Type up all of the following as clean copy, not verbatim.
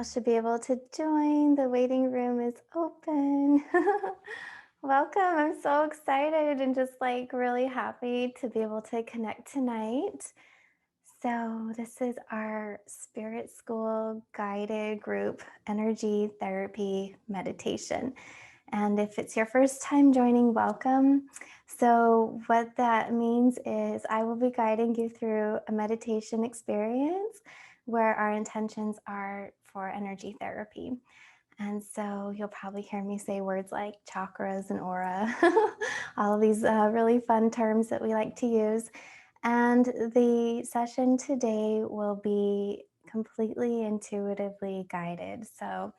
all should be able to join. The waiting room is open. Welcome. I'm so excited and just like really happy to be able to connect tonight. So, this is our Spirit School guided group energy therapy meditation. And if it's your first time joining, welcome. So, what that means is I will be guiding you through a meditation experience where our intentions are for energy therapy. And so you'll probably hear me say words like chakras and aura, all of these really fun terms that we like to use. And the session today will be completely intuitively guided. So,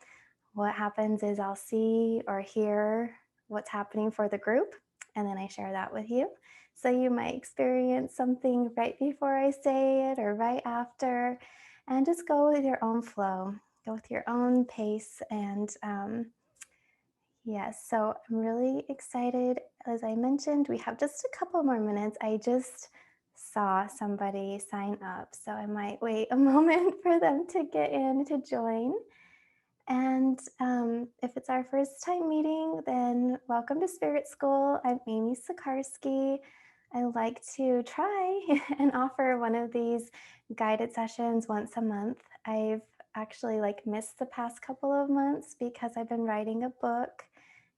what happens is I'll see or hear what's happening for the group, and then I share that with you. So, you might experience something right before I say it or right after, and just go with your own flow, go with your own pace. And yes, so I'm really excited. As I mentioned, we have just a couple more minutes. I just saw somebody sign up, so I might wait a moment for them to get in to join. And if it's our first time meeting, then welcome to Spirit School. I'm Amy Sikarskie. I like to try and offer one of these guided sessions once a month. I've actually missed the past couple of months because I've been writing a book.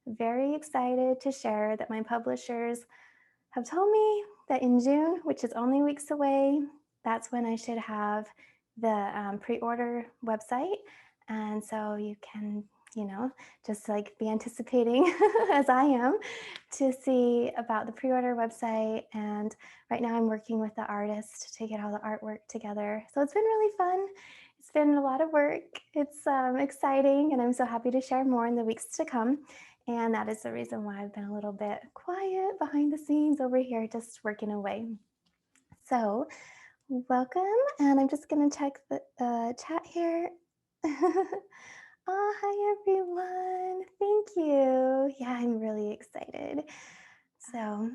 Very excited to share that my publishers have told me that in June, which is only weeks away, that's when I should have the pre-order website. And so you can, just be anticipating as I am to see about the pre-order website. And right now I'm working with the artist to get all the artwork together. So it's been really fun. It's been a lot of work. It's exciting, and I'm so happy to share more in the weeks to come. And that is the reason why I've been a little bit quiet behind the scenes over here, just working away. So, welcome. And I'm just going to check the chat here. Oh, hi, everyone. Thank you. Yeah, I'm really excited. So,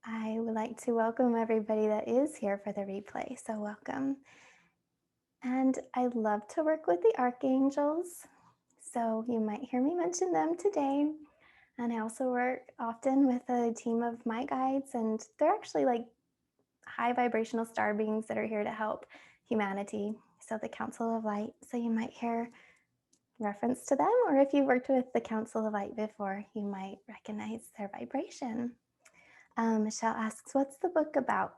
I would like to welcome everybody that is here for the replay. So, welcome. And I love to work with the Archangels. So, you might hear me mention them today. And I also work often with a team of my guides, and they're actually like high vibrational star beings that are here to help humanity. So the Council of Light. So you might hear reference to them, or if you've worked with the Council of Light before, you might recognize their vibration. Michelle asks, what's the book about?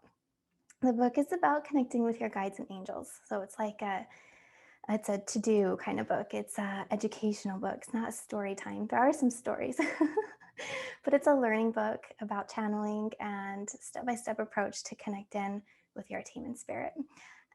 The book is about connecting with your guides and angels. So it's a to-do kind of book. It's an educational book. It's not a story time. There are some stories, but it's a learning book about channeling and step-by-step approach to connect in with your team and spirit.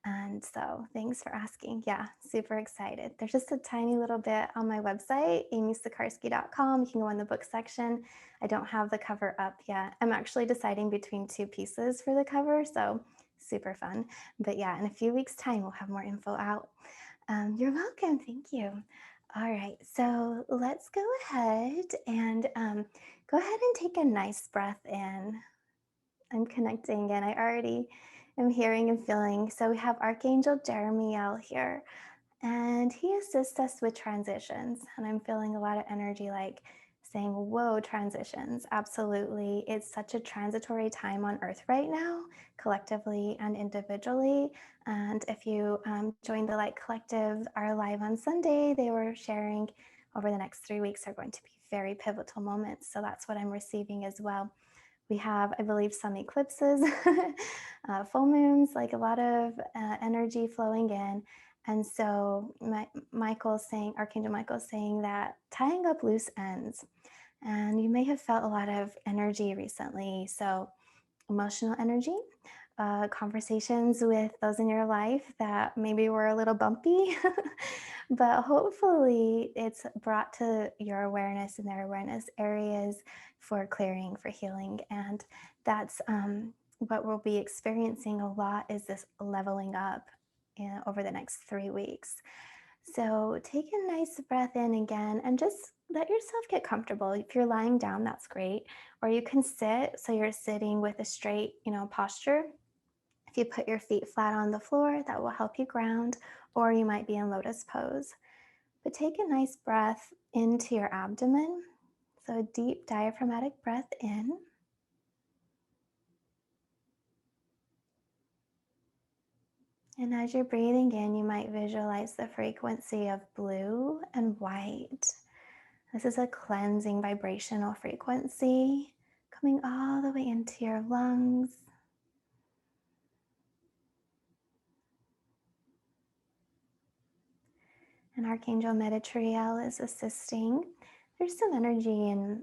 And so thanks for asking. Yeah, super excited. There's just a tiny little bit on my website, amysikarskie.com. You can go in the book section. I don't have the cover up yet. I'm actually deciding between two pieces for the cover, so super fun. But yeah, in a few weeks' time, we'll have more info out. You're welcome. Thank you. All right, so let's go ahead and take a nice breath in. I'm connecting and I already am hearing and feeling. So we have Archangel Jeremiel here, and he assists us with transitions. And I'm feeling a lot of energy saying, whoa, transitions. Absolutely. It's such a transitory time on Earth right now, collectively and individually. And if you joined the Light Collective, our live on Sunday, they were sharing over the next 3 weeks are going to be very pivotal moments. So that's what I'm receiving as well. We have, I believe, some eclipses, full moons, like a lot of energy flowing in. And so Archangel Michael's saying that tying up loose ends. And you may have felt a lot of energy recently. So emotional energy, conversations with those in your life that maybe were a little bumpy, but hopefully it's brought to your awareness and their awareness areas for clearing, for healing. And that's what we'll be experiencing a lot is this leveling up over the next 3 weeks. So take a nice breath in again and just let yourself get comfortable. If you're lying down, that's great. Or you can sit, so you're sitting with a straight, posture. If you put your feet flat on the floor, that will help you ground, or you might be in lotus pose. But take a nice breath into your abdomen. So a deep diaphragmatic breath in. And as you're breathing in, you might visualize the frequency of blue and white. This is a cleansing vibrational frequency coming all the way into your lungs. And Archangel Retrieval is assisting. There's some energy in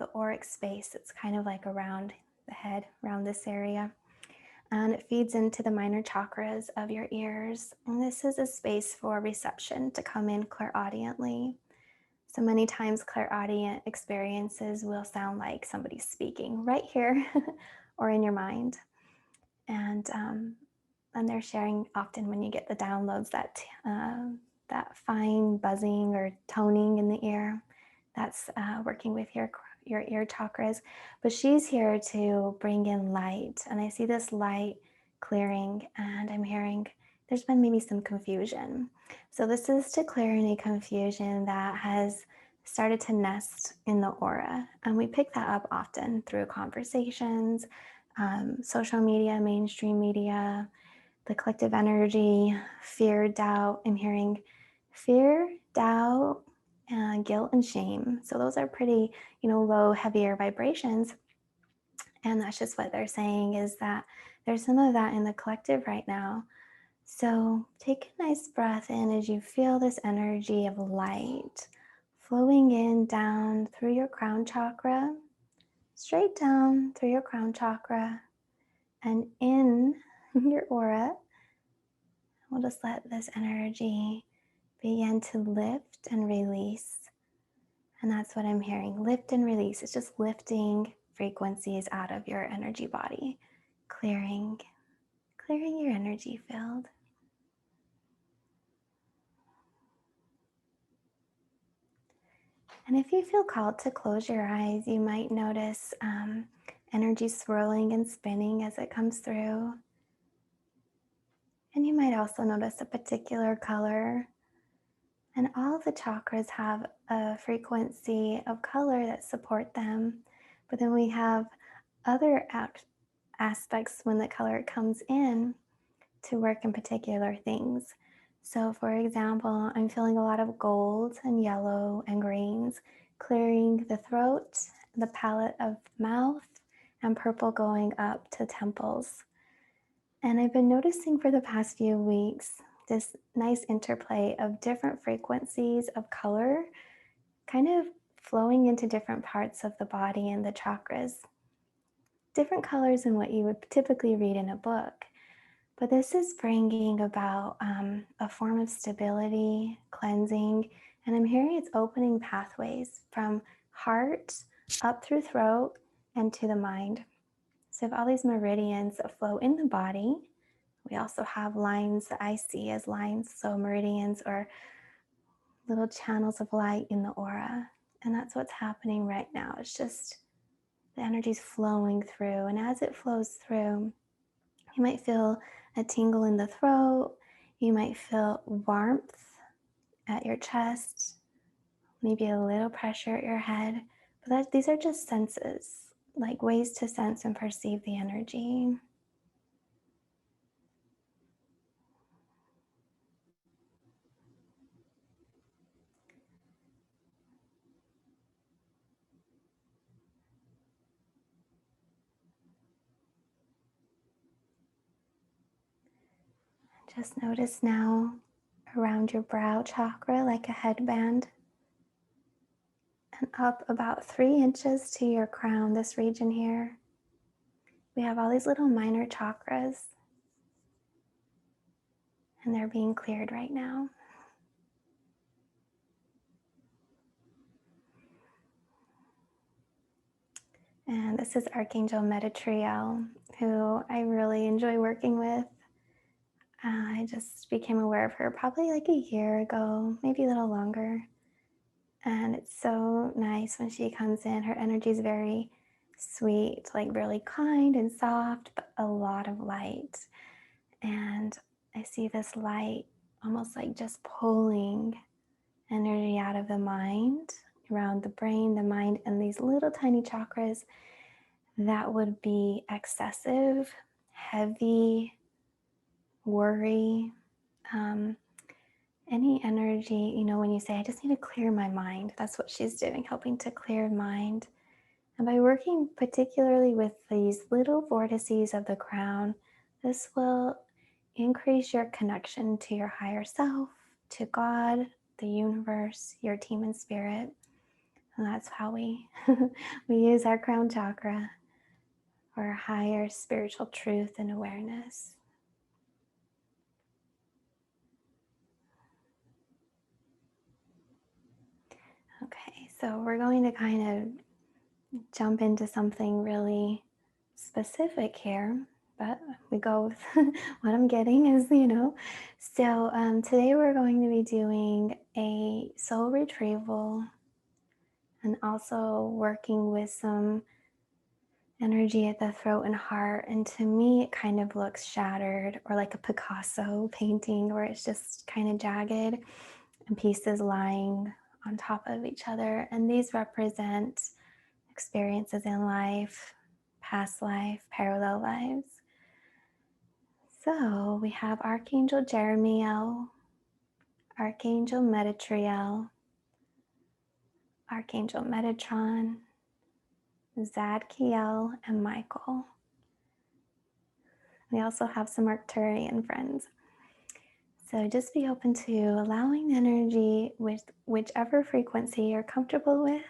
the auric space. It's kind of like around the head, around this area. And it feeds into the minor chakras of your ears. And this is a space for reception to come in clairaudiently. So many times clairaudient experiences will sound like somebody's speaking right here or in your mind. And they're sharing often when you get the downloads that fine buzzing or toning in the ear. That's working with your ear chakras. But she's here to bring in light. And I see this light clearing, and I'm hearing there's been maybe some confusion. So this is to clear any confusion that has started to nest in the aura. And we pick that up often through conversations, social media, mainstream media, the collective energy, fear, doubt. I'm hearing fear, doubt, guilt, and shame. So those are pretty, low, heavier vibrations. And that's just what they're saying, is that there's some of that in the collective right now. So take a nice breath in as you feel this energy of light flowing in down through your crown chakra, straight down through your crown chakra, and in your aura. We'll just let this energy begin to lift and release. And that's what I'm hearing. Lift and release. It's just lifting frequencies out of your energy body, clearing your energy field. And if you feel called to close your eyes, you might notice energy swirling and spinning as it comes through. And you might also notice a particular color. And all of the chakras have a frequency of color that support them. But then we have other aspects when the color comes in to work in particular things. So for example, I'm feeling a lot of gold and yellow and greens, clearing the throat, the palate of mouth, and purple going up to temples. And I've been noticing for the past few weeks this nice interplay of different frequencies of color kind of flowing into different parts of the body and the chakras. Different colors than what you would typically read in a book. But this is bringing about a form of stability, cleansing, and I'm hearing it's opening pathways from heart up through throat and to the mind. So we have all these meridians that flow in the body. We also have lines that I see as lines, so meridians or little channels of light in the aura. And that's what's happening right now. It's just the energy's flowing through, and as it flows through, you might feel a tingle in the throat. You might feel warmth at your chest, maybe a little pressure at your head. But these are just senses, like ways to sense and perceive the energy. Just notice now around your brow chakra like a headband, and up about 3 inches to your crown, this region here. We have all these little minor chakras, and they're being cleared right now. And this is Archangel Metatrized, who I really enjoy working with. I just became aware of her probably like a year ago, maybe a little longer. And it's so nice when she comes in. Her energy is very sweet, like really kind and soft, but a lot of light. And I see this light almost like just pulling energy out of the mind, around the brain, the mind, and these little tiny chakras that would be excessive, heavy, worry, any energy, when you say, I just need to clear my mind, that's what she's doing, helping to clear mind. And by working particularly with these little vortices of the crown, this will increase your connection to your higher self, to God, the universe, your team and spirit. And that's how we use our crown chakra for higher spiritual truth and awareness. Okay, so we're going to kind of jump into something really specific here, but we go with what I'm getting is, So today we're going to be doing a soul retrieval and also working with some energy at the throat and heart. And to me, it kind of looks shattered, or like a Picasso painting where it's just kind of jagged and pieces lying on top of each other. And these represent experiences in life, past life, parallel lives. So we have Archangel Jeremiel, Archangel Metatриel, Archangel Metatron, Zadkiel, and Michael. We also have some Arcturian friends. So just be open to allowing the energy with whichever frequency you're comfortable with,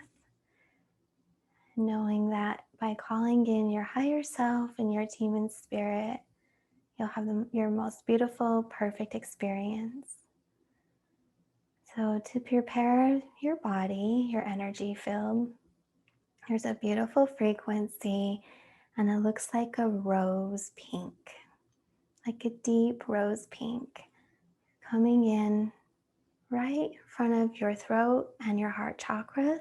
knowing that by calling in your higher self and your team and spirit, you'll have your most beautiful, perfect experience. So to prepare your body, your energy field, there's a beautiful frequency, and it looks like a rose pink, like a deep rose pink, coming in right in front of your throat and your heart chakra,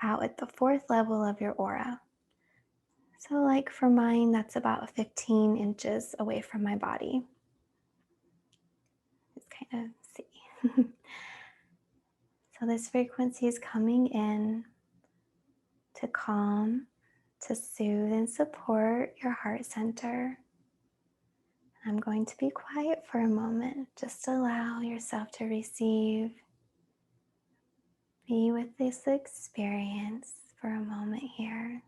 out at the 4th level of your aura. So like for mine, that's about 15 inches away from my body. Just kind of see. So this frequency is coming in to calm, to soothe and support your heart center. I'm going to be quiet for a moment. Just allow yourself to receive, be with this experience for a moment here.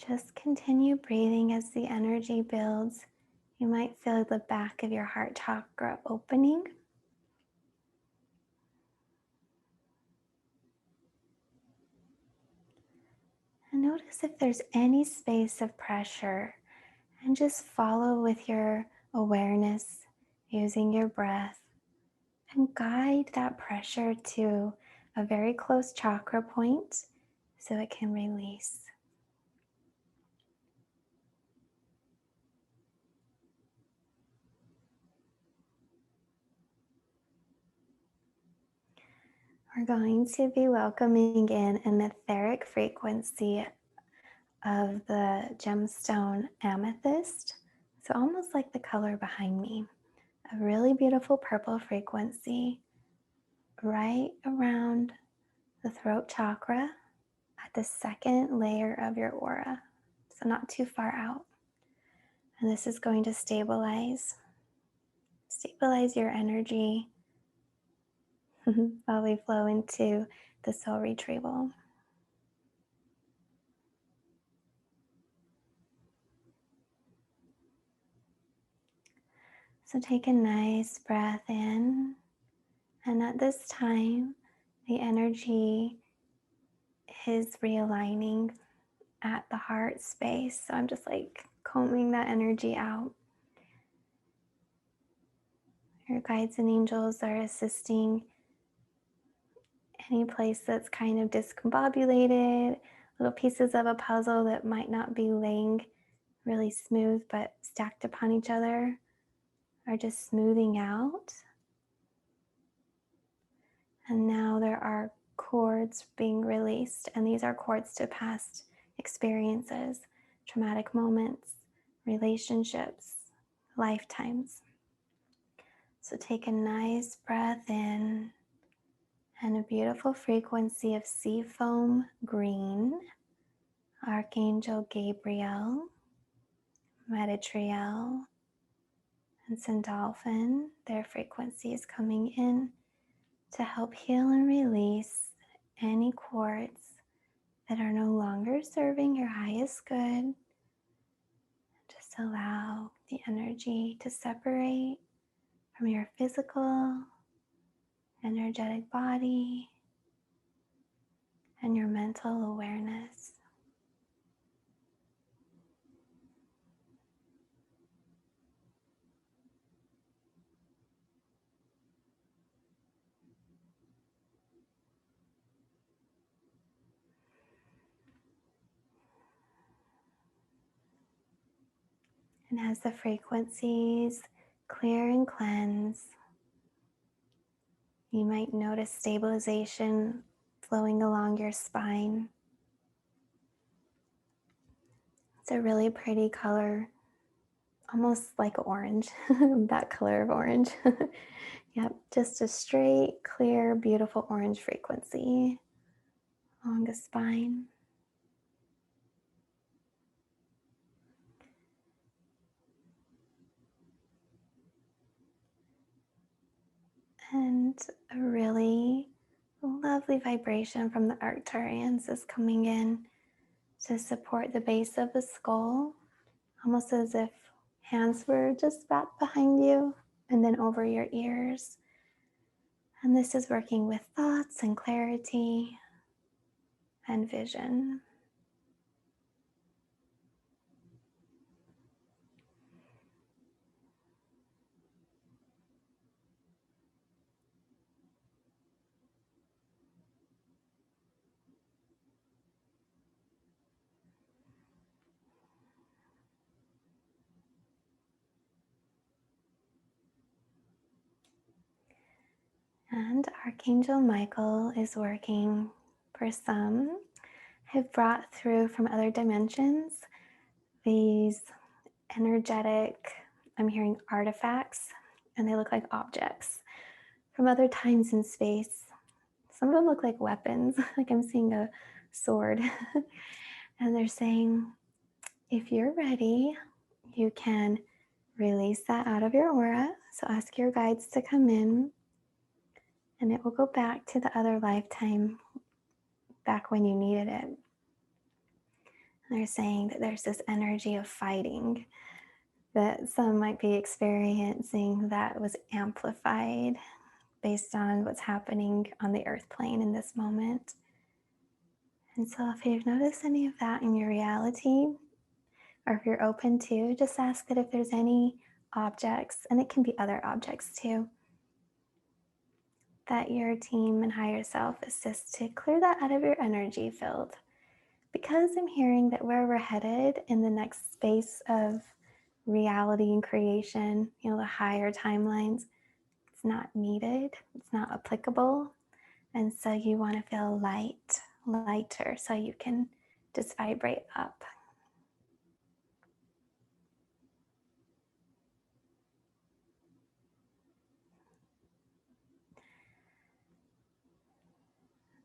Just continue breathing as the energy builds. You might feel the back of your heart chakra opening. And notice if there's any space of pressure, and just follow with your awareness using your breath and guide that pressure to a very close chakra point so it can release. We're going to be welcoming in an etheric frequency of the gemstone amethyst. So almost like the color behind me, a really beautiful purple frequency right around the throat chakra at the 2nd layer of your aura. So not too far out. And this is going to stabilize your energy while we flow into the soul retrieval. So take a nice breath in, and at this time, the energy is realigning at the heart space. So I'm just like combing that energy out. Your guides and angels are assisting any place that's kind of discombobulated, little pieces of a puzzle that might not be laying really smooth but stacked upon each other are just smoothing out. And now there are cords being released, and these are cords to past experiences, traumatic moments, relationships, lifetimes. So take a nice breath in, and a beautiful frequency of sea foam green, Archangel Gabriel, Retrieval, and Sandalphon. Their frequency is coming in to help heal and release any cords that are no longer serving your highest good. Just allow the energy to separate from your physical, energetic body and your mental awareness. And as the frequencies clear and cleanse, you might notice stabilization flowing along your spine. It's a really pretty color, almost like orange, that color of orange. Yep, just a straight, clear, beautiful orange frequency along the spine. And a really lovely vibration from the Arcturians is coming in to support the base of the skull, almost as if hands were just wrapped behind you and then over your ears. And this is working with thoughts and clarity and vision. And Archangel Michael is working for some. Have brought through from other dimensions these energetic, I'm hearing artifacts, and they look like objects from other times in space. Some of them look like weapons, like I'm seeing a sword. And they're saying, if you're ready, you can release that out of your aura. So ask your guides to come in, and it will go back to the other lifetime, back when you needed it. And they're saying that there's this energy of fighting that some might be experiencing that was amplified based on what's happening on the earth plane in this moment. And so if you've noticed any of that in your reality, or if you're open to, just ask that if there's any objects, and it can be other objects too, that your team and higher self assist to clear that out of your energy field. Because I'm hearing that where we're headed in the next space of reality and creation, the higher timelines, it's not needed, it's not applicable. And so you want to feel lighter, so you can just vibrate up.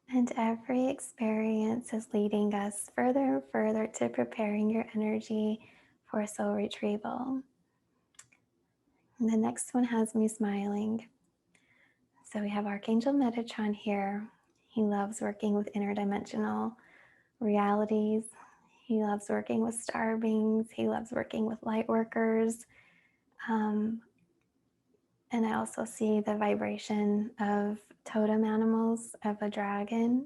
And every experience is leading us further and further to preparing your energy for soul retrieval. And the next one has me smiling. So we have Archangel Metatron here. He loves working with interdimensional realities. He loves working with star beings. He loves working with light workers. And I also see the vibration of totem animals, of a dragon.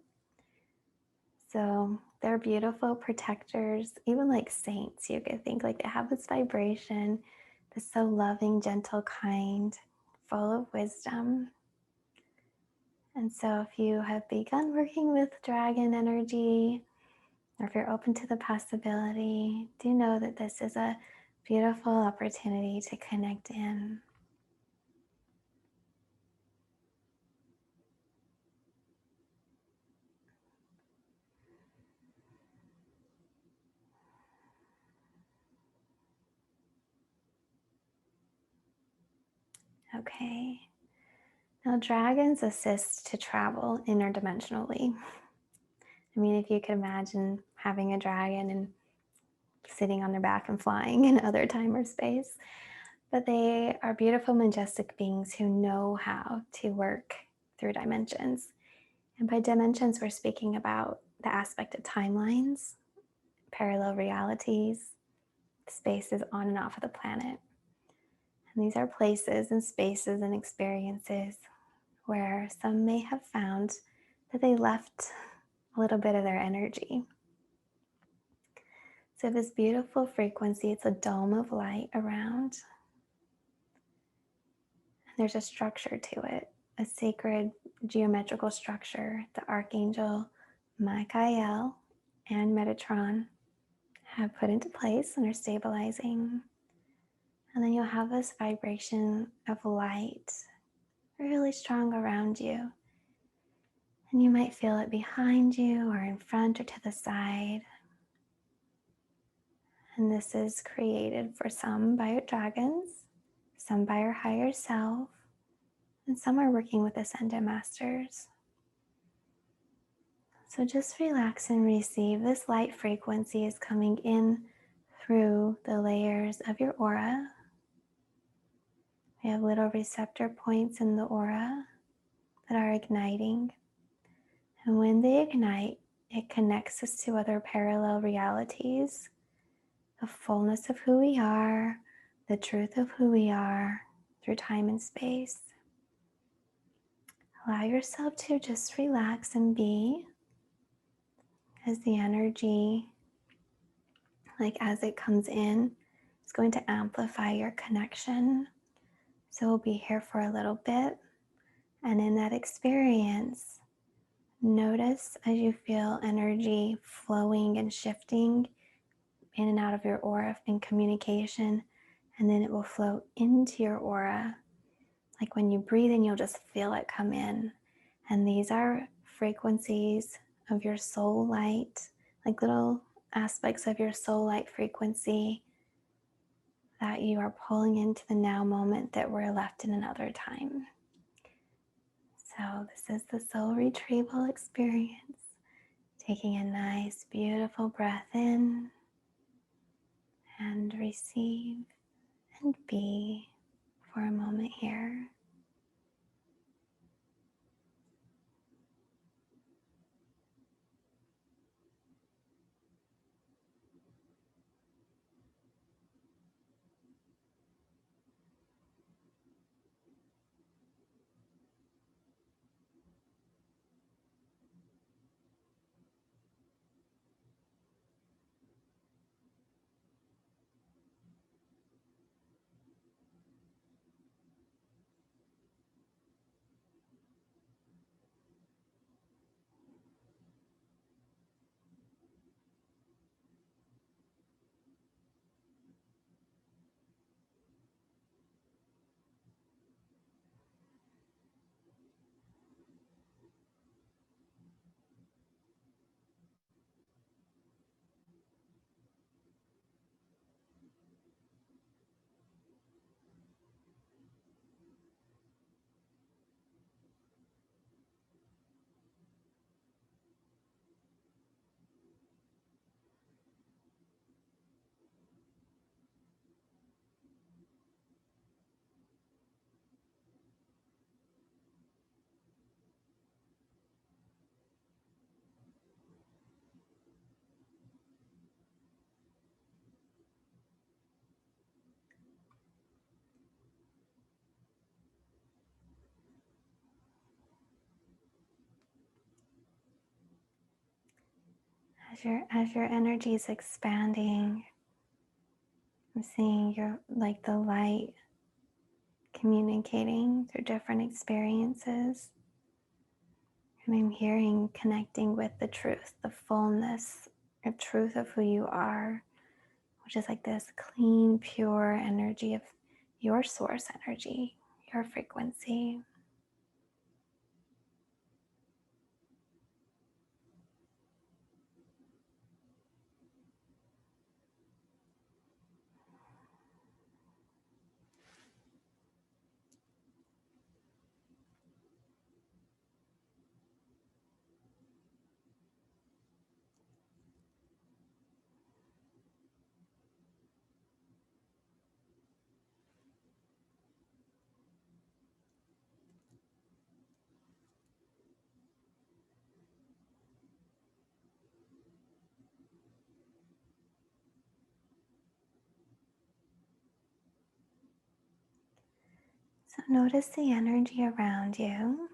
So they're beautiful protectors, even like saints, you could think. Like they have this vibration that's so loving, gentle, kind, full of wisdom. And so if you have begun working with dragon energy, or if you're open to the possibility, do know that this is a beautiful opportunity to connect in. Okay. Now, dragons assist to travel interdimensionally. I mean, if you could imagine having a dragon and sitting on their back and flying in other time or space. But they are beautiful, majestic beings who know how to work through dimensions. And by dimensions, we're speaking about the aspect of timelines, parallel realities, spaces on and off of the planet. And these are places and spaces and experiences where some may have found that they left a little bit of their energy. So this beautiful frequency, it's a dome of light around. And there's a structure to it, a sacred geometrical structure. The Archangel Michael and Metatron have put into place and are stabilizing. And then you'll have this vibration of light really strong around you. And you might feel it behind you or in front or to the side. And this is created for some by your dragons, some by your higher self, and some are working with ascended masters. So just relax and receive. This light frequency is coming in through the layers of your aura. We have little receptor points in the aura that are igniting. And when they ignite, it connects us to other parallel realities, the fullness of who we are, the truth of who we are through time and space. Allow yourself to just relax and be as the energy, like as it comes in, it's going to amplify your connection. So we'll be here for a little bit. And in that experience, notice as you feel energy flowing and shifting in and out of your aura in communication, and then it will flow into your aura. Like when you breathe in, you'll just feel it come in. And these are frequencies of your soul light, like little aspects of your soul light frequency that you are pulling into the now moment that were left in another time. So this is the soul retrieval experience. Taking a nice, beautiful breath in and receive and be for a moment here. As your energy is expanding, I'm seeing your like the light communicating through different experiences. And I'm hearing connecting with the truth, the fullness a truth of who you are, which is like this clean, pure energy of your source energy, your frequency. So notice the energy around you.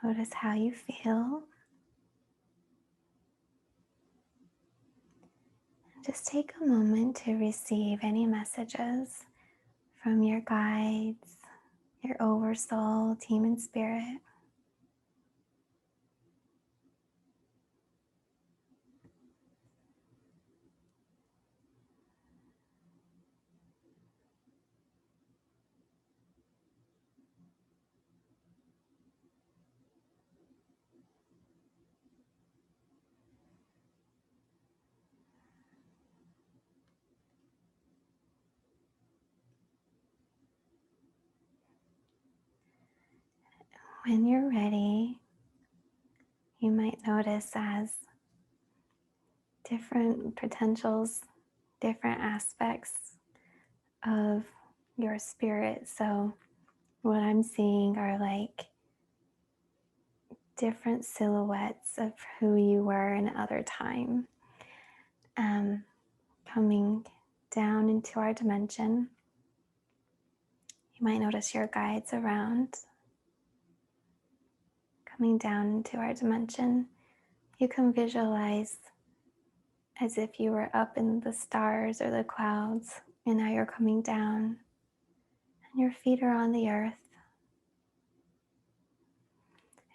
Notice how you feel. Just take a moment to receive any messages from your guides, your oversoul, team, and spirit. When you're ready, you might notice as different potentials, different aspects of your spirit. So what I'm seeing are like different silhouettes of who you were in other time, coming down into our dimension. You might notice your guides around, coming down into our dimension. You can visualize as if you were up in the stars or the clouds, and now you're coming down, and your feet are on the earth.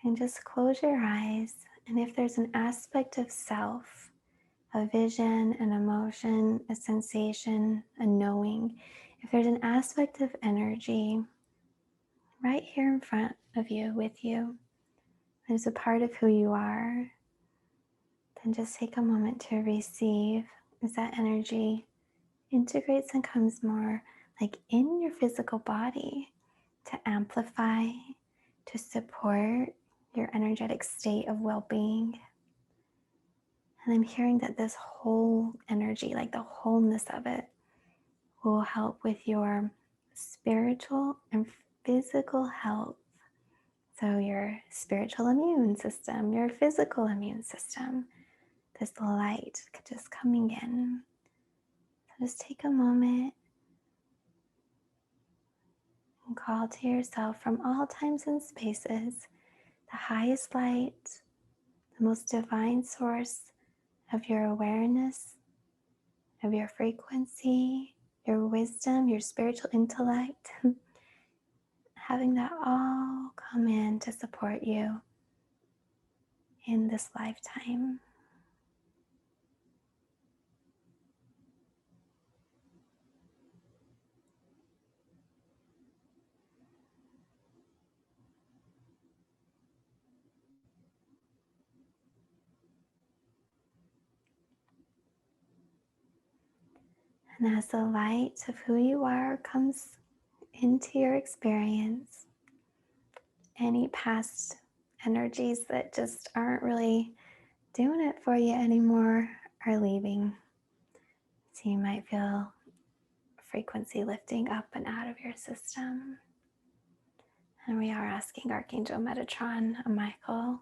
And just close your eyes, and if there's an aspect of self, a vision, an emotion, a sensation, a knowing, if there's an aspect of energy right here in front of you, with you, there's a part of who you are, then just take a moment to receive as that energy integrates and comes more like in your physical body to amplify, to support your energetic state of well-being. And I'm hearing that this whole energy, like the wholeness of it, will help with your spiritual and physical health. So your spiritual immune system, your physical immune system, this light just coming in. So just take a moment and call to yourself from all times and spaces, the highest light, the most divine source of your awareness, of your frequency, your wisdom, your spiritual intellect, having that all come in to support you in this lifetime. And as the light of who you are comes into your experience, any past energies that just aren't really doing it for you anymore are leaving. So you might feel frequency lifting up and out of your system. And we are asking Archangel Metatron, Michael,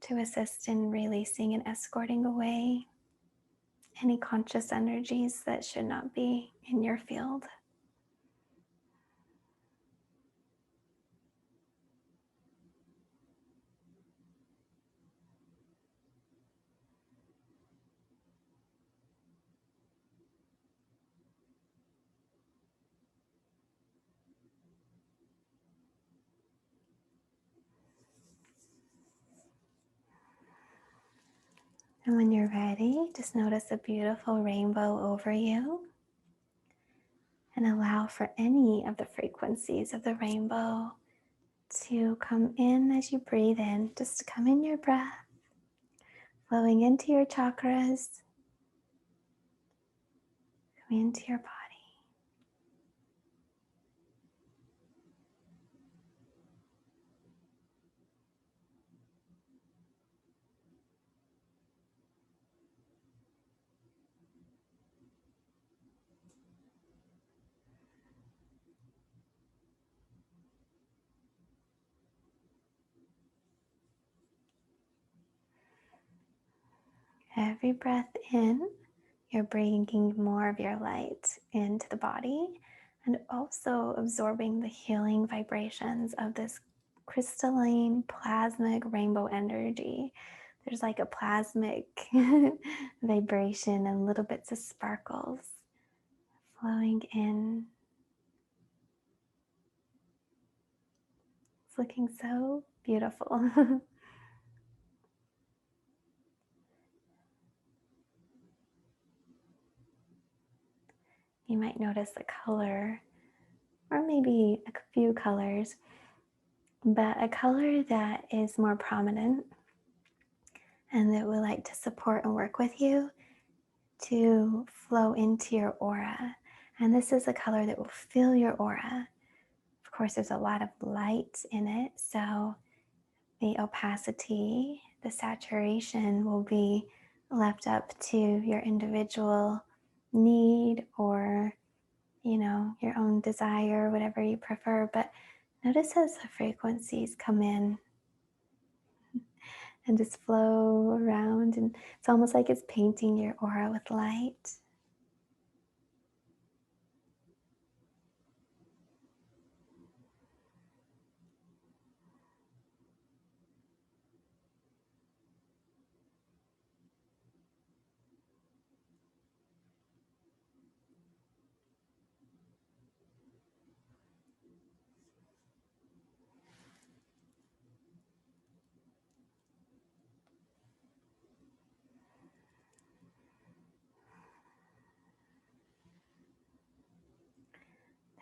to assist in releasing and escorting away any conscious energies that should not be in your field. And when you're ready, just notice a beautiful rainbow over you and allow for any of the frequencies of the rainbow to come in as you breathe in. Just come in your breath, flowing into your chakras, coming into your body. Every breath in, you're bringing more of your light into the body and also absorbing the healing vibrations of this crystalline plasmic rainbow energy. There's like a plasmic vibration and little bits of sparkles flowing in. It's looking so beautiful. You might notice a color or maybe a few colors, but a color that is more prominent and that would like to support and work with you to flow into your aura. And this is a color that will fill your aura. Of course, there's a lot of light in it, so the opacity, the saturation will be left up to your individual need or, your own desire, whatever you prefer. But notice as the frequencies come in and just flow around, and it's almost like it's painting your aura with light.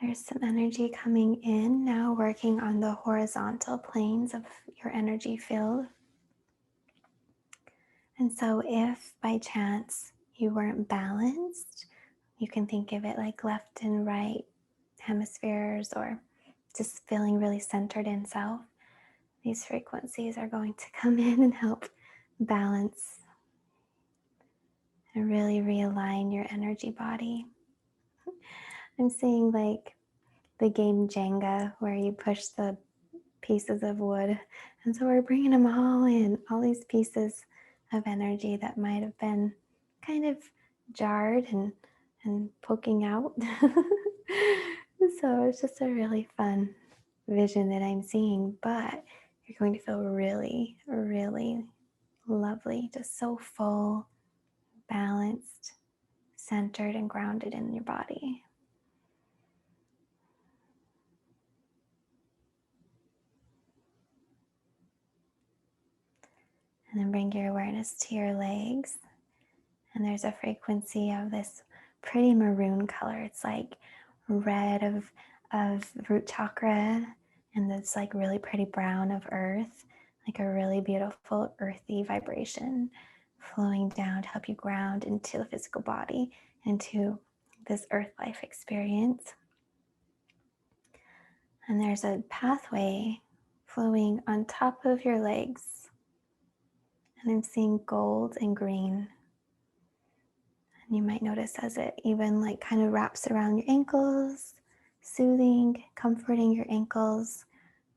There's some energy coming in now, working on the horizontal planes of your energy field. And so if by chance you weren't balanced, you can think of it like left and right hemispheres or just feeling really centered in self. These frequencies are going to come in and help balance and really realign your energy body. I'm seeing like the game Jenga where you push the pieces of wood. And so we're bringing them all in, all these pieces of energy that might have been kind of jarred and poking out. So it's just a really fun vision that I'm seeing, but you're going to feel really, really lovely, just so full, balanced, centered, and grounded in your body. And then bring your awareness to your legs. And there's a frequency of this pretty maroon color. It's like red of root chakra, and this like really pretty brown of earth, like a really beautiful earthy vibration flowing down to help you ground into the physical body, into this earth life experience. And there's a pathway flowing on top of your legs. And I'm seeing gold and green. And you might notice as it even like kind of wraps around your ankles, soothing, comforting your ankles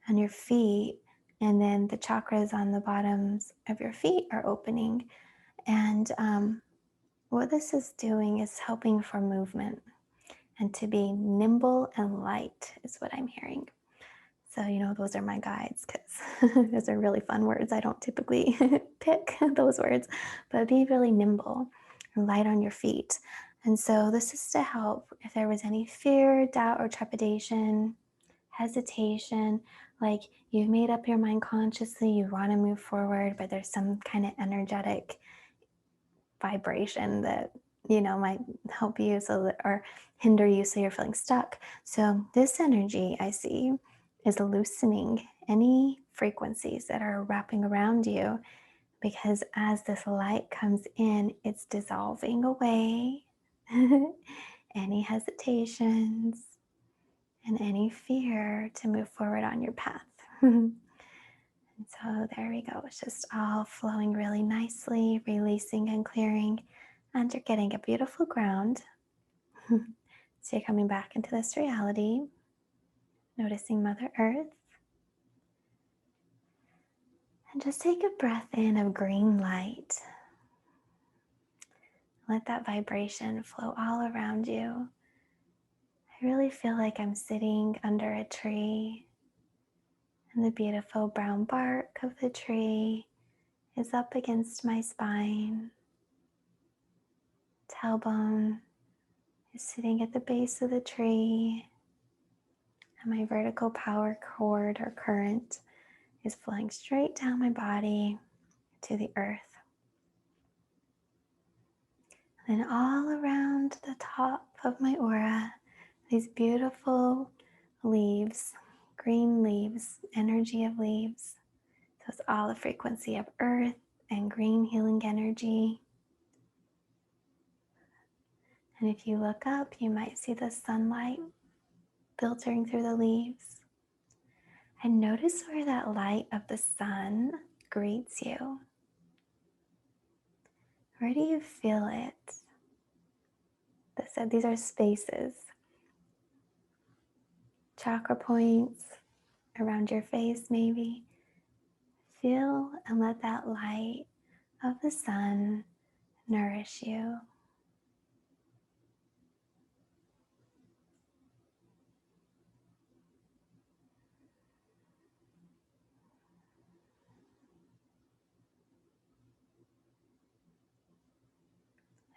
and your feet. And then the chakras on the bottoms of your feet are opening. And what this is doing is helping for movement and to be nimble and light is what I'm hearing. So, those are my guides because those are really fun words. I don't typically pick those words, but be really nimble and light on your feet. And so this is to help if there was any fear, doubt, or trepidation, hesitation, like you've made up your mind consciously, you want to move forward, but there's some kind of energetic vibration that, might help you or hinder you so you're feeling stuck. So this energy I see is loosening any frequencies that are wrapping around you, because as this light comes in, it's dissolving away any hesitations and any fear to move forward on your path. And so there we go. It's just all flowing really nicely, releasing and clearing, and you're getting a beautiful ground. So you're coming back into this reality, noticing Mother Earth. And just take a breath in of green light. Let that vibration flow all around you. I really feel like I'm sitting under a tree, and the beautiful brown bark of the tree is up against my spine. Tailbone is sitting at the base of the tree, and my vertical power cord or current is flowing straight down my body to the earth. And then all around the top of my aura, these beautiful leaves, green leaves, energy of leaves. So it's all the frequency of earth and green healing energy. And if you look up, you might see the sunlight filtering through the leaves. And notice where that light of the sun greets you. Where do you feel it? These are spaces, chakra points around your face maybe. Feel and let that light of the sun nourish you.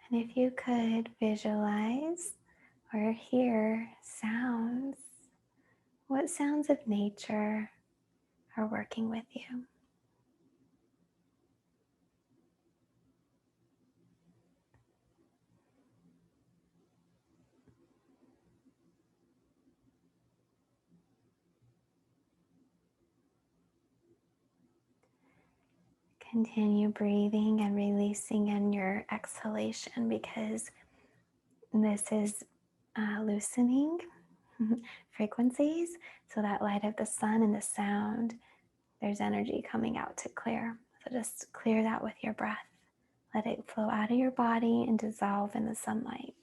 And if you could visualize or hear sounds, what sounds of nature are working with you? Continue breathing and releasing in your exhalation, because this is loosening frequencies. So that light of the sun and the sound, there's energy coming out to clear. So just clear that with your breath. Let it flow out of your body and dissolve in the sunlight.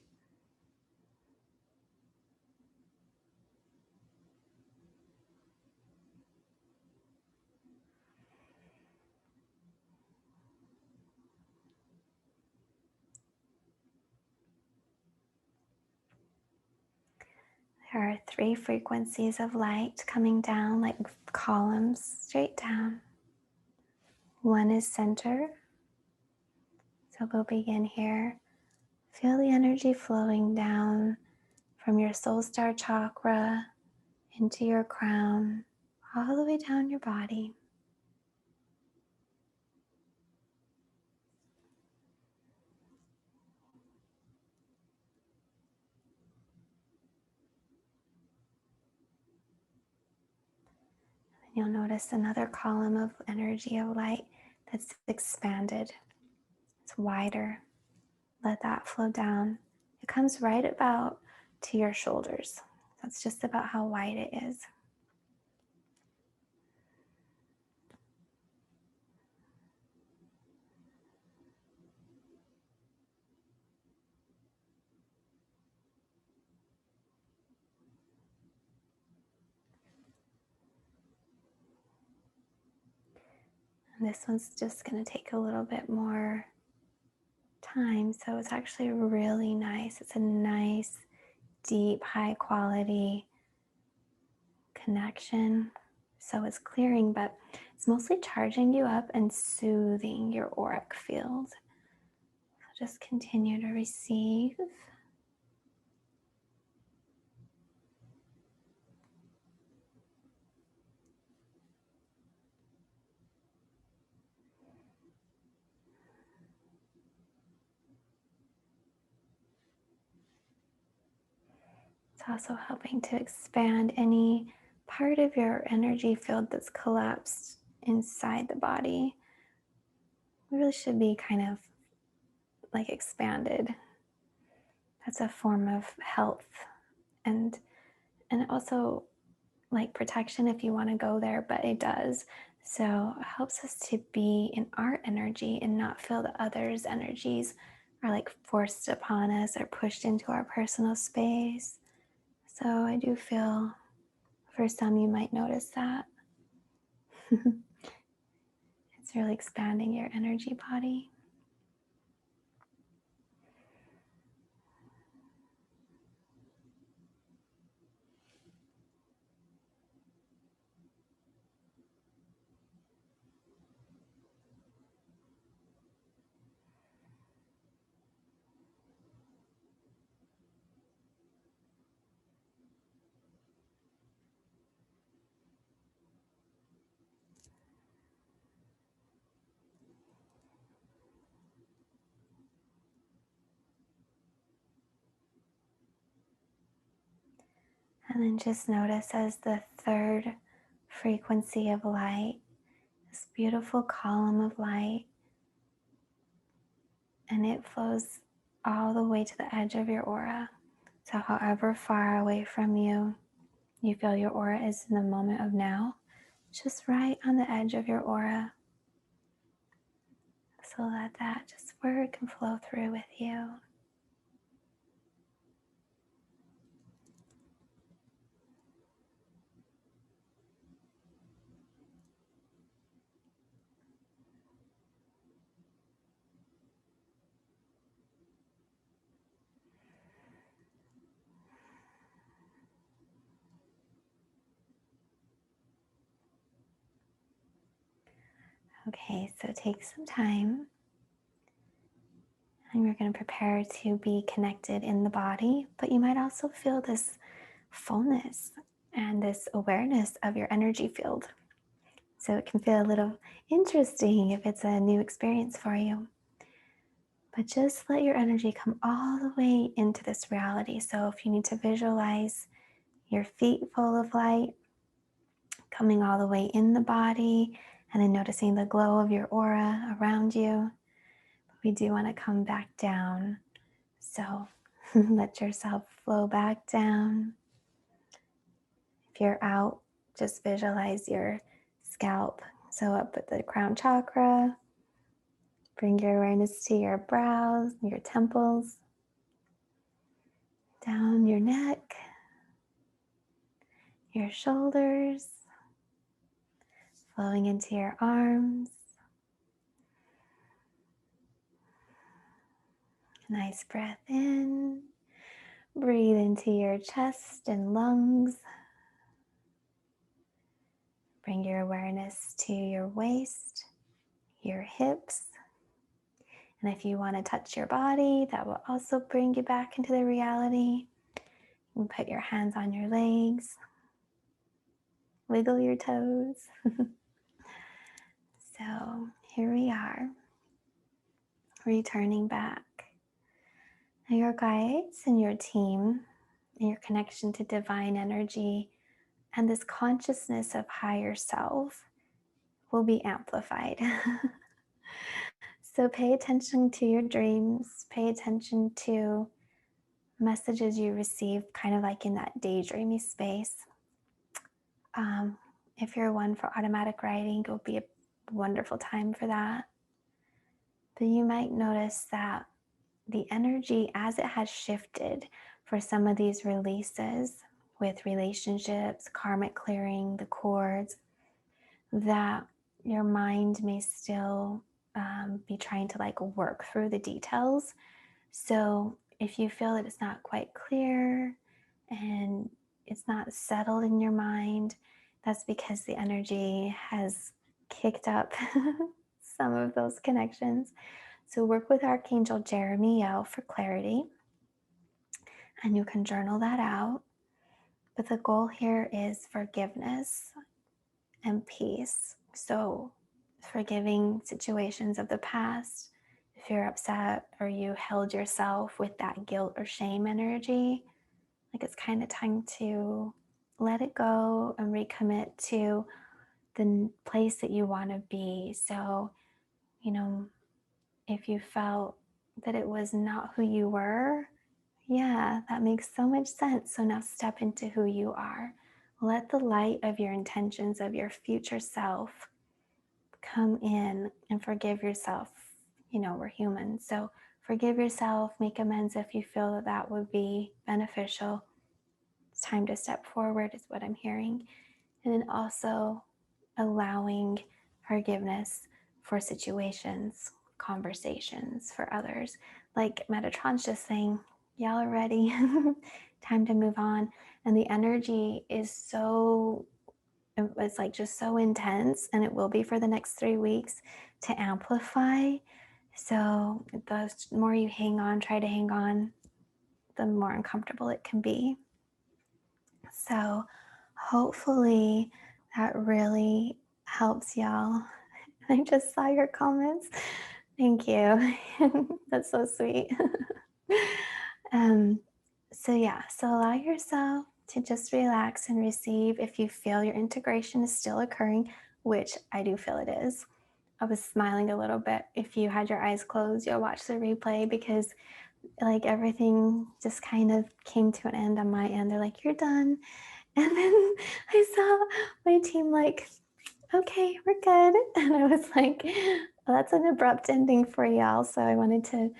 There are 3 frequencies of light coming down like columns straight down. One is center. So we'll begin here. Feel the energy flowing down from your soul star chakra into your crown, all the way down your body. You'll notice another column of energy of light that's expanded. It's wider. Let that flow down. It comes right about to your shoulders. That's just about how wide it is. And this one's just going to take a little bit more time, so it's actually really nice. It's a nice, deep, high quality connection. So it's clearing, but it's mostly charging you up and soothing your auric field. So just continue to receive. It's also helping to expand any part of your energy field that's collapsed inside the body. It really should be kind of like expanded. That's a form of health and also like protection if you want to go there, but it does. So it helps us to be in our energy and not feel that others' energies are like forced upon us or pushed into our personal space. So I do feel for some you might notice that. It's really expanding your energy body. And then just notice as the third frequency of light, this beautiful column of light, and it flows all the way to the edge of your aura. So however far away from you you feel your aura is in the moment of now, just right on the edge of your aura, so that just word can flow through with you. Okay, so take some time and we're going to prepare to be connected in the body, but you might also feel this fullness and this awareness of your energy field. So it can feel a little interesting if it's a new experience for you. But just let your energy come all the way into this reality. So if you need to visualize your feet full of light, coming all the way in the body, and then noticing the glow of your aura around you. We do want to come back down. So let yourself flow back down. If you're out, just visualize your scalp. So up at the crown chakra, bring your awareness to your brows, your temples, down your neck, your shoulders, flowing into your arms. Nice breath in. Breathe into your chest and lungs. Bring your awareness to your waist, your hips. And if you want to touch your body, that will also bring you back into the reality. You can put your hands on your legs, wiggle your toes. So here we are, returning back. Now your guides and your team and your connection to divine energy and this consciousness of higher self will be amplified. So pay attention to your dreams, pay attention to messages you receive kind of like in that daydreamy space. If you're one for automatic writing, it will be a wonderful time for that. But you might notice that the energy as it has shifted for some of these releases with relationships, karmic clearing, the cords, that your mind may still be trying to like work through the details. So if you feel that it's not quite clear and it's not settled in your mind, that's because the energy has kicked up some of those connections. So work with Archangel Jeremiel for clarity, and you can journal that out. But the goal here is forgiveness and peace. So forgiving situations of the past. If you're upset or you held yourself with that guilt or shame energy, like it's kind of time to let it go and recommit to the place that you want to be. So, you know, if you felt that it was not who you were, yeah, that makes so much sense. So now step into who you are. Let the light of your intentions of your future self come in and forgive yourself. You know, we're human. So forgive yourself, make amends if you feel that that would be beneficial. It's time to step forward, is what I'm hearing. And then also allowing forgiveness for situations, conversations, for others. Like Metatron's just saying, y'all are ready. Time to move on. And the energy is so, it's like just so intense, and it will be for the next 3 weeks to amplify. So the more you hang on, try to hang on, the more uncomfortable it can be. So hopefully that really helps y'all. I just saw your comments. Thank you. That's so sweet. um, so allow yourself to just relax and receive if you feel your integration is still occurring, which I do feel it is. I was smiling a little bit. If you had your eyes closed, you'll watch the replay because like everything just kind of came to an end on my end. They're like, you're done. And then I saw my team like, okay, we're good. And I was like, well, that's an abrupt ending for y'all. So I wanted to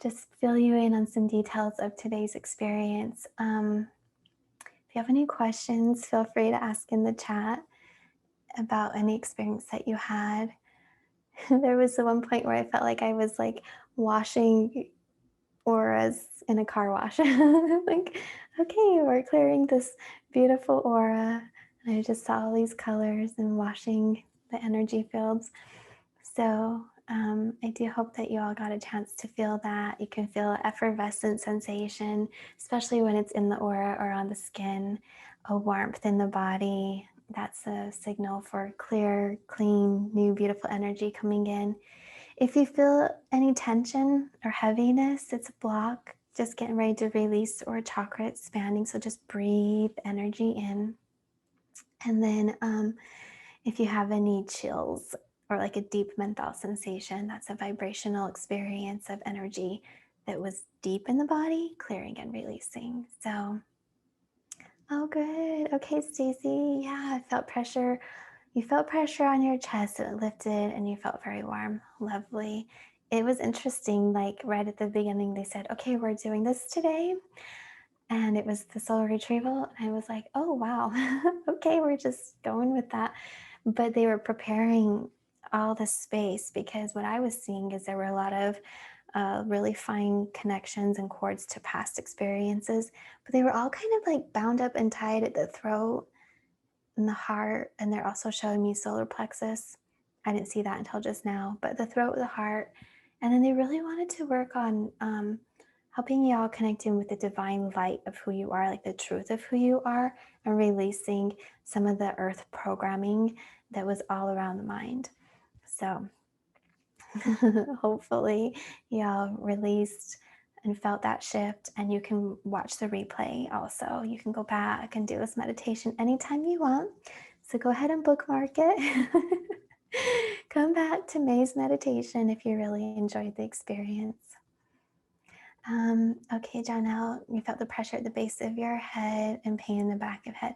just fill you in on some details of today's experience. If you have any questions, feel free to ask in the chat about any experience that you had. There was the one point where I felt like I was like washing auras in a car wash. Like, okay, we're clearing this beautiful aura. And I just saw all these colors and washing the energy fields. So I do hope that you all got a chance to feel that. You can feel an effervescent sensation, especially when it's in the aura or on the skin, a warmth in the body. That's a signal for clear, clean, new, beautiful energy coming in. If you feel any tension or heaviness, it's a block, just getting ready to release, or a chakra expanding. So just breathe energy in. And then if you have any chills or like a deep menthol sensation, that's a vibrational experience of energy that was deep in the body, clearing and releasing. So, oh, good. Okay, Stacey. Yeah, I felt pressure. You felt pressure on your chest, it lifted, and you felt very warm. Lovely. It was interesting, like right at the beginning, they said, okay, we're doing this today. And it was the soul retrieval. I was like, oh, wow. Okay, we're just going with that. But they were preparing all the space because what I was seeing is there were a lot of really fine connections and cords to past experiences, but they were all kind of like bound up and tied at the throat and the heart, and they're also showing me solar plexus. I didn't see that until just now, but the throat, the heart, and then they really wanted to work on helping y'all connect in with the divine light of who you are, like the truth of who you are, and releasing some of the earth programming that was all around the mind. So hopefully y'all released and felt that shift, and you can watch the replay also. You can go back and do this meditation anytime you want. So go ahead and bookmark it. Come back to May's meditation if you really enjoyed the experience. Okay, Janelle, you felt the pressure at the base of your head and pain in the back of head.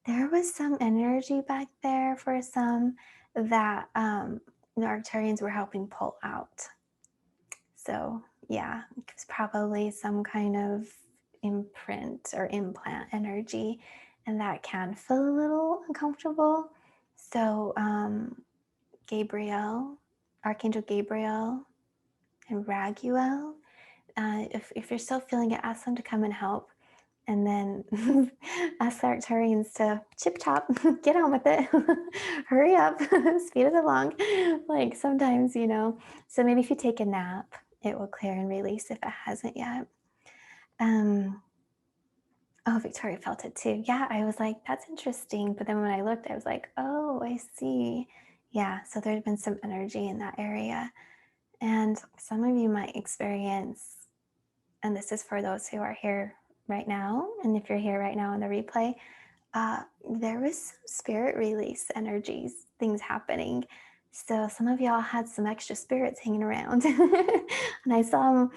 There was some energy back there for some that the Arcturians were helping pull out. So yeah, it's probably some kind of imprint or implant energy, and that can feel a little uncomfortable. So Gabriel, Archangel Gabriel and Raguel, if you're still feeling it, ask them to come and help. And then ask the Arcturians to chip chop, get on with it, hurry up, speed it along. Like sometimes, you know, so maybe if you take a nap, it will clear and release if it hasn't yet. Oh, Victoria felt it too. Yeah, I was like, that's interesting. But then when I looked, I was like, oh, I see. Yeah, so there's been some energy in that area. And some of you might experience, and this is for those who are here right now, and if you're here right now on the replay, there was some spirit release energies, things happening. So some of y'all had some extra spirits hanging around. And I saw them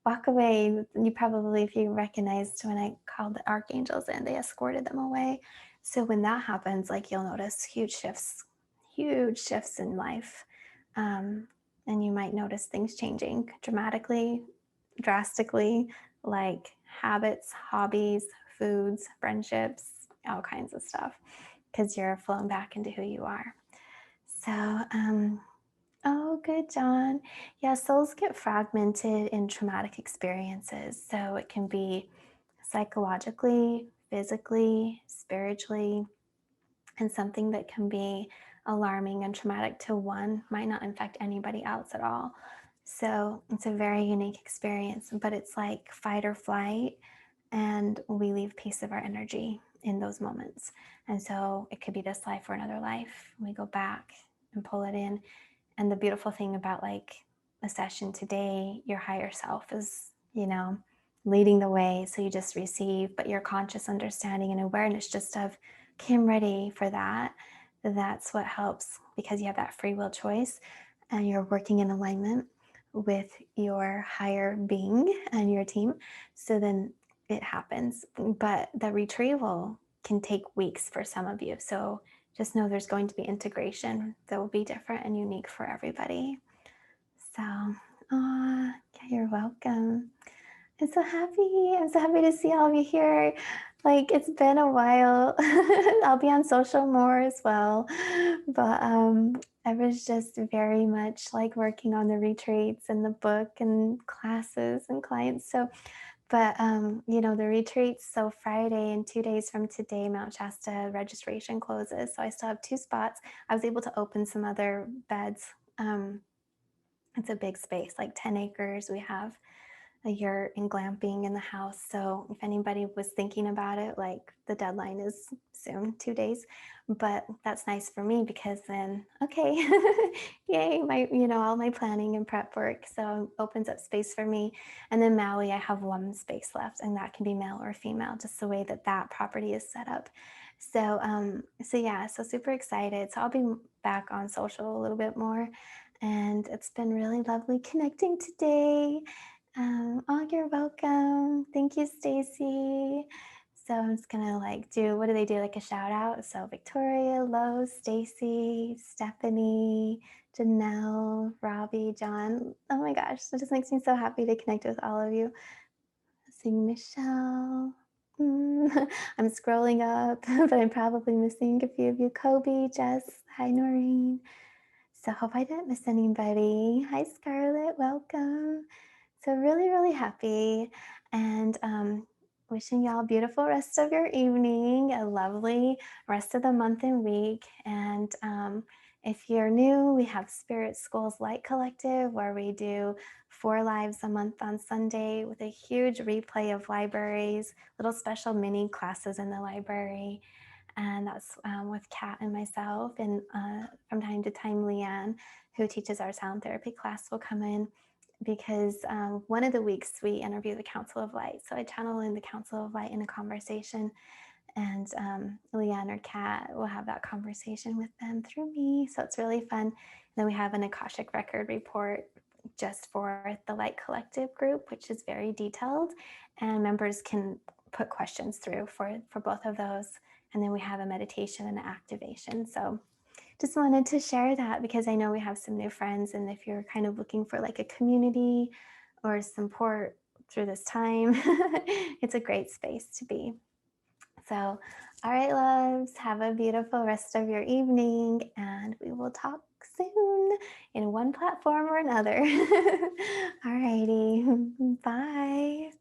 walk away. You probably, if you recognized when I called the Archangels in, they escorted them away. So when that happens, like you'll notice huge shifts in life. And you might notice things changing dramatically, drastically, like habits, hobbies, foods, friendships, all kinds of stuff, because you're flown back into who you are. So, oh, good, John. Yeah, souls get fragmented in traumatic experiences. So it can be psychologically, physically, spiritually, and something that can be alarming and traumatic to one might not infect anybody else at all. So it's a very unique experience, but it's like fight or flight, and we leave piece of our energy in those moments. And so it could be this life or another life. We go back and pull it in. And the beautiful thing about like a session today, your higher self is, leading the way. So you just receive, but your conscious understanding and awareness just of, okay, I'm ready for that. That's what helps, because you have that free will choice and you're working in alignment with your higher being and your team. So then it happens. But the retrieval can take weeks for some of you. So just know there's going to be integration that will be different and unique for everybody. So, yeah, you're welcome. I'm so happy. I'm so happy to see all of you here. Like, it's been a while. I'll be on social more as well. But I was just very much like working on the retreats and the book and classes and clients. So, but the retreats, so Friday and 2 days from today, Mount Shasta registration closes. So I still have 2 spots. I was able to open some other beds. It's a big space, like 10 acres. We have a yurt and glamping in the house. So if anybody was thinking about it, like the deadline is soon, 2 days. But that's nice for me because then, okay, yay, all my planning and prep work. So it opens up space for me. And then Maui, I have 1 space left, and that can be male or female, just the way that property is set up. So, so super excited. So I'll be back on social a little bit more. And it's been really lovely connecting today. Oh, you're welcome. Thank you, Stacy. So I'm just gonna do, what do they do? Like a shout out. So Victoria, Lo, Stacy, Stephanie, Janelle, Robbie, John. Oh my gosh, it just makes me so happy to connect with all of you. Seeing Michelle. I'm scrolling up, but I'm probably missing a few of you. Kobe, Jess, hi Noreen. So hope I didn't miss anybody. Hi Scarlett, welcome. So really, really happy, and wishing y'all a beautiful rest of your evening, a lovely rest of the month and week. And if you're new, we have Spirit Schools Light Collective, where we do 4 lives a month on Sunday with a huge replay of libraries, little special mini classes in the library. And that's with Kat and myself. And from time to time, Leanne, who teaches our sound therapy class, will come in, because one of the weeks we interview the Council of Light. So I channel in the Council of Light in a conversation, and Leanne or Kat will have that conversation with them through me. So it's really fun. And then we have an Akashic Record report just for the Light Collective group, which is very detailed, and members can put questions through for both of those. And then we have a meditation and an activation. So just wanted to share that, because I know we have some new friends, and if you're kind of looking for like a community or support through this time, it's a great space to be. So, all right, loves, have a beautiful rest of your evening, and we will talk soon in one platform or another. All righty, bye.